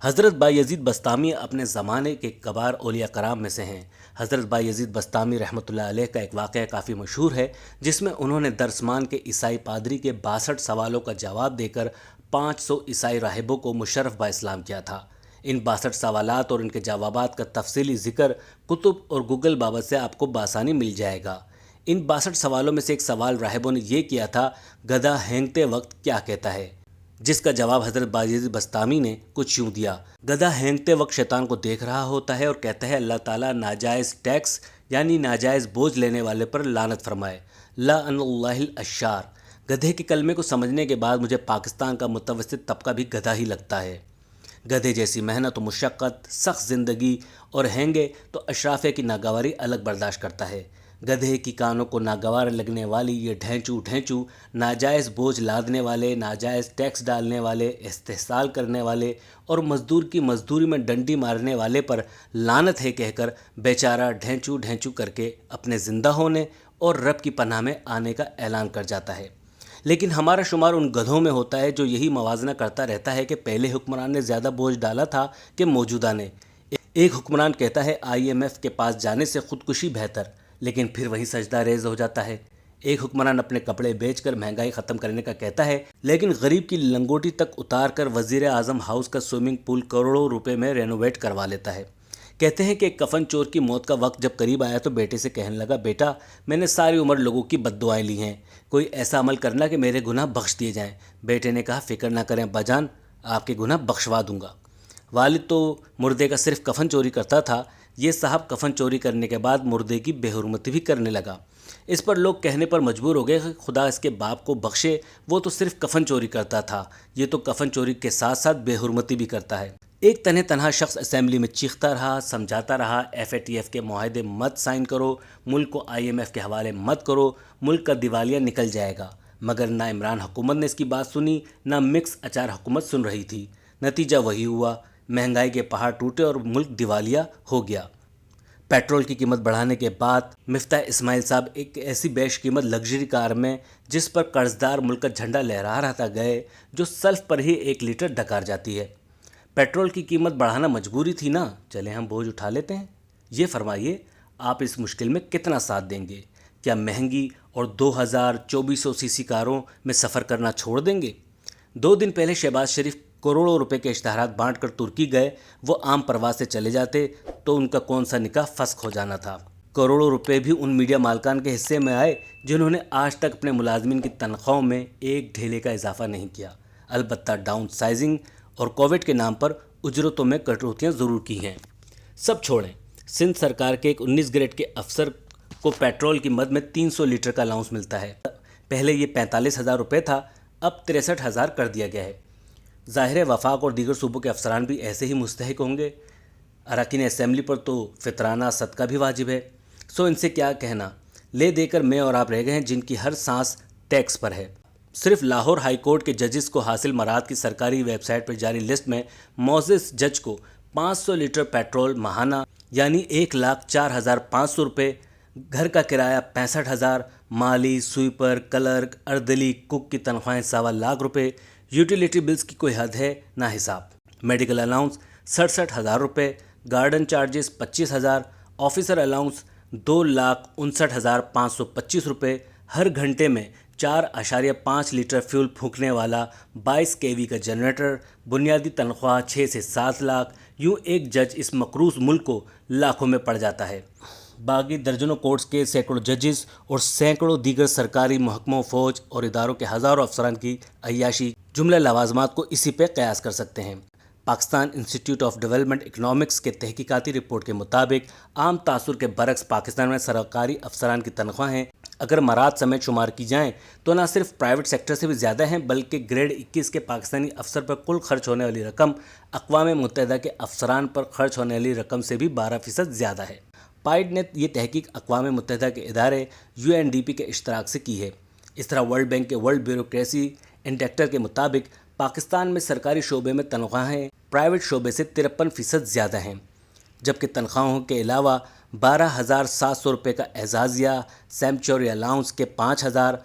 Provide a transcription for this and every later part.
حضرت بایزید بستامی اپنے زمانے کے کبار اولیاء کرام میں سے ہیں۔ حضرت بایزید بستامی رحمۃ اللہ علیہ کا ایک واقعہ کافی مشہور ہے، جس میں انہوں نے درسمان کے عیسائی پادری کے 62 سوالوں کا جواب دے کر 500 عیسائی راہبوں کو مشرف با اسلام کیا تھا۔ ان 62 سوالات اور ان کے جوابات کا تفصیلی ذکر کتب اور گوگل بابت سے آپ کو بآسانی مل جائے گا۔ ان 62 سوالوں میں سے ایک سوال راہبوں نے یہ کیا تھا: گدھا ہینگتے وقت کیا کہتا ہے؟ جس کا جواب حضرت بایزید بستامی نے کچھ یوں دیا: گدھا ہینگتے وقت شیطان کو دیکھ رہا ہوتا ہے اور کہتا ہے اللہ تعالیٰ ناجائز ٹیکس یعنی ناجائز بوجھ لینے والے پر لعنت فرمائے، لعن اللہ الاشار۔ گدھے کے کلمے کو سمجھنے کے بعد مجھے پاکستان کا متوسط طبقہ بھی گدھا ہی لگتا ہے۔ گدھے جیسی محنت و مشقت، سخت زندگی اور ہینگے تو اشرافیہ کی ناگواری الگ برداشت کرتا ہے۔ گدھے کی کانوں کو ناگوار لگنے والی یہ ڈھینچو ناجائز بوجھ لادنے والے، ناجائز ٹیکس ڈالنے والے، استحصال کرنے والے اور مزدور کی مزدوری میں ڈنڈی مارنے والے پر لعنت ہے کہہ کر بیچارہ ڈھینچو کر کے اپنے زندہ ہونے اور رب کی پناہ میں آنے کا اعلان کر جاتا ہے۔ لیکن ہمارا شمار ان گدھوں میں ہوتا ہے جو یہی موازنہ کرتا رہتا ہے کہ پہلے حکمران نے زیادہ بوجھ ڈالا تھا کہ موجودہ نے۔ ایک حکمران کہتا ہے IMF کے پاس جانے سے خودکشی بہتر، لیکن پھر وہی سجدہ ریز ہو جاتا ہے۔ ایک حکمران اپنے کپڑے بیچ کر مہنگائی ختم کرنے کا کہتا ہے، لیکن غریب کی لنگوٹی تک اتار کر وزیر اعظم ہاؤس کا سوئمنگ پول کروڑوں روپے میں رینوویٹ کروا لیتا ہے۔ کہتے ہیں کہ ایک کفن چور کی موت کا وقت جب قریب آیا تو بیٹے سے کہنے لگا، بیٹا میں نے ساری عمر لوگوں کی بد دعائیں لی ہیں، کوئی ایسا عمل کرنا کہ میرے گناہ بخش دیے جائیں۔ بیٹے نے کہا، فکر نہ کریں ابا جان، آپ کے گناہ بخشوا دوں گا۔ والد تو مردے کا صرف کفن چوری کرتا تھا، یہ صاحب کفن چوری کرنے کے بعد مردے کی بے حرمتی بھی کرنے لگا۔ اس پر لوگ کہنے پر مجبور ہو گئے کہ خدا اس کے باپ کو بخشے، وہ تو صرف کفن چوری کرتا تھا، یہ تو کفن چوری کے ساتھ ساتھ بے حرمتی بھی کرتا ہے۔ ایک تنہا شخص اسمبلی میں چیختا رہا، سمجھاتا رہا، FATF کے معاہدے مت سائن کرو، ملک کو IMF کے حوالے مت کرو، ملک کا دیوالیہ نکل جائے گا۔ مگر نہ عمران حکومت نے اس کی بات سنی، نہ مکس اچار حکومت سن رہی تھی۔ نتیجہ وہی ہوا، مہنگائی کے پہاڑ ٹوٹے اور ملک دیوالیہ ہو گیا۔ پیٹرول کی قیمت بڑھانے کے بعد مفتاح اسماعیل صاحب ایک ایسی بیش قیمت لگژری کار میں جس پر قرضدار ملک کا جھنڈا لہرا رہا گئے، جو سلف پر ہی 1 لیٹر ڈکار جاتی ہے۔ پیٹرول کی قیمت بڑھانا مجبوری تھی نا، چلیں ہم بوجھ اٹھا لیتے ہیں۔ یہ فرمائیے آپ اس مشکل میں کتنا ساتھ دیں گے؟ کیا مہنگی اور 2400 cc کاروں میں سفر کرنا چھوڑ دیں گے؟ 2 دن پہلے شہباز شریف کروڑوں روپے کے اشتہارات بانٹ کر ترکی گئے، وہ عام پرواز سے چلے جاتے تو ان کا کون سا نکاح فسخ ہو جانا تھا۔ کروڑوں روپے بھی ان میڈیا مالکان کے حصے میں آئے جنہوں نے آج تک اپنے ملازمین کی تنخواہوں میں ایک ڈھیلے کا اضافہ نہیں کیا۔ البتہ ڈاؤن سائزنگ اور کووڈ کے نام پر اجرتوں میں کٹوتیاں ضرور کی ہیں۔ سب چھوڑیں، سندھ سرکار کے ایک 19 گریڈ کے افسر کو پیٹرول کی مد میں 300 لیٹر کا الاؤنس ملتا ہے۔ پہلے یہ 45,000 روپے تھا، اب 63,000 کر دیا گیا ہے۔ ظاہر ہے وفاق اور دیگر صوبوں کے افسران بھی ایسے ہی مستحق ہوں گے۔ اراکین اسمبلی پر تو فطرانہ صدقہ بھی واجب ہے، سو ان سے کیا کہنا۔ لے دے کر میں اور آپ رہ گئے ہیں جن کی ہر سانس ٹیکس پر ہے۔ صرف لاہور ہائی کورٹ کے ججز کو حاصل مراعات کی سرکاری ویب سائٹ پر جاری لسٹ میں معزز جج کو 500 لیٹر پیٹرول ماہانہ یعنی 1,04,500 روپے، گھر کا کرایہ 65,000، مالی، سویپر، کلرک، اردلی، کک کی تنخواہیں 1.25 لاکھ روپے، یوٹیلیٹی بلز کی کوئی حد ہے نہ حساب، میڈیکل الاؤنس 67,000 روپے، گارڈن چارجز 25,000، آفیسر الاؤنس 2,59,525 روپے، ہر گھنٹے میں 4.5 لیٹر فیول پھونکنے والا 22 kV کا جنریٹر، بنیادی تنخواہ 6 سے 7 لاکھ، یوں ایک جج اس مقروض ملک کو لاکھوں میں پڑ جاتا ہے۔ باقی درجنوں کورٹس کے سینکڑوں ججز اور سینکڑوں دیگر سرکاری محکموں، فوج اور اداروں کے ہزاروں افسران کی عیاشی جملہ لوازمات کو اسی پہ قیاس کر سکتے ہیں۔ Pakistan institute of development economics کے تحقیقاتی رپورٹ کے مطابق عام تاثر کے برعکس پاکستان میں سرکاری افسران کی تنخواہیں اگر مراعات سمیت شمار کی جائیں تو نہ صرف پرائیویٹ سیکٹر سے بھی زیادہ ہیں، بلکہ گریڈ 21 کے پاکستانی افسر پر کل خرچ ہونے والی رقم اقوام متحدہ کے افسران پر خرچ ہونے والی رقم سے بھی 12% زیادہ ہے۔ پائیڈ نے یہ تحقیق اقوام متحدہ کے ادارے UNDP کے اشتراک سے کی ہے۔ اس طرح ورلڈ بینک کے ورلڈ بیوروکریسی انڈیکٹر کے مطابق پاکستان میں سرکاری شعبے میں تنخواہیں پرائیویٹ شعبے سے 53% زیادہ ہیں، جبکہ تنخواہوں کے علاوہ 12,700 روپے کا اعزازیہ، سیمچوری الاؤنس کے 5,000،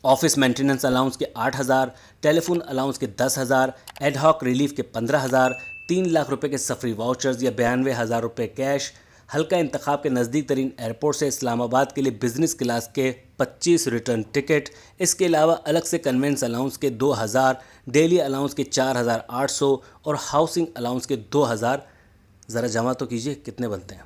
آفس مینٹیننس الاؤنس کے 8,000، ٹیلی فون الاؤنس کے 10,000، ایڈ ہاک ریلیف کے 15,000، 3 لاکھ روپے کے سفری واؤچرز یا 92,000 روپے کیش، حلقہ انتخاب کے نزدیک ترین ایئرپورٹ سے اسلام آباد کے لیے بزنس کلاس کے 25 ریٹرن ٹکٹ، اس کے علاوہ الگ سے کنوینس الاؤنس کے 2,000، ڈیلی الاؤنس کے 4,800 اور ہاؤسنگ الاؤنس کے 2,000۔ ذرا جمع تو کیجئے کتنے بنتے ہیں۔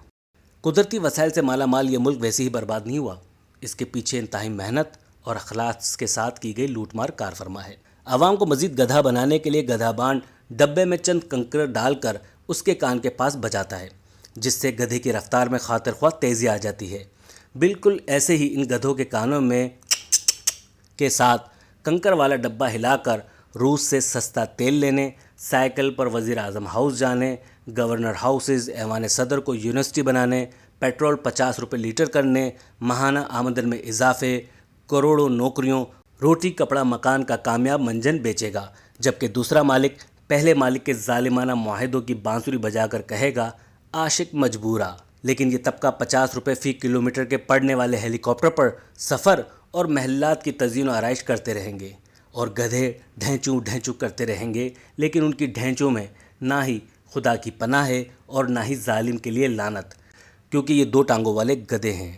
قدرتی وسائل سے مالا مال یہ ملک ویسے ہی برباد نہیں ہوا، اس کے پیچھے انتہائی محنت اور اخلاص کے ساتھ کی گئی لوٹ مار کار فرما ہے۔ عوام کو مزید گدھا بنانے کے لیے گدھا بانڈ ڈبے میں چند کنکر ڈال کر اس کے کان کے پاس بجاتا ہے، جس سے گدھے کی رفتار میں خاطر خواہ تیزی آ جاتی ہے۔ بالکل ایسے ہی ان گدھوں کے کانوں میں کے ساتھ کنکر والا ڈبہ ہلا کر روس سے سستا تیل لینے، سائیکل پر وزیر اعظم ہاؤس جانے، گورنر ہاؤسز ایوان صدر کو یونیورسٹی بنانے، پیٹرول 50 روپے لیٹر کرنے، ماہانہ آمدن میں اضافے، کروڑوں نوکریوں، روٹی کپڑا مکان کا کامیاب منجن بیچے گا، جبکہ دوسرا مالک پہلے مالک کے ظالمانہ معاہدوں کی بانسری بجا کر کہے گا عاشق مجبورا۔ لیکن یہ طبقہ 50 روپے فی کلومیٹر کے پڑنے والے ہیلی کاپٹر پر سفر اور محلات کی تزئین و آرائش کرتے رہیں گے، اور گدھے ڈھینچوں ڈھینچوں کرتے رہیں گے، لیکن ان کی ڈھینچوں میں نہ ہی خدا کی پناہ ہے اور نہ ہی ظالم کے لیے لعنت، کیونکہ یہ 2 ٹانگوں والے گدھے ہیں۔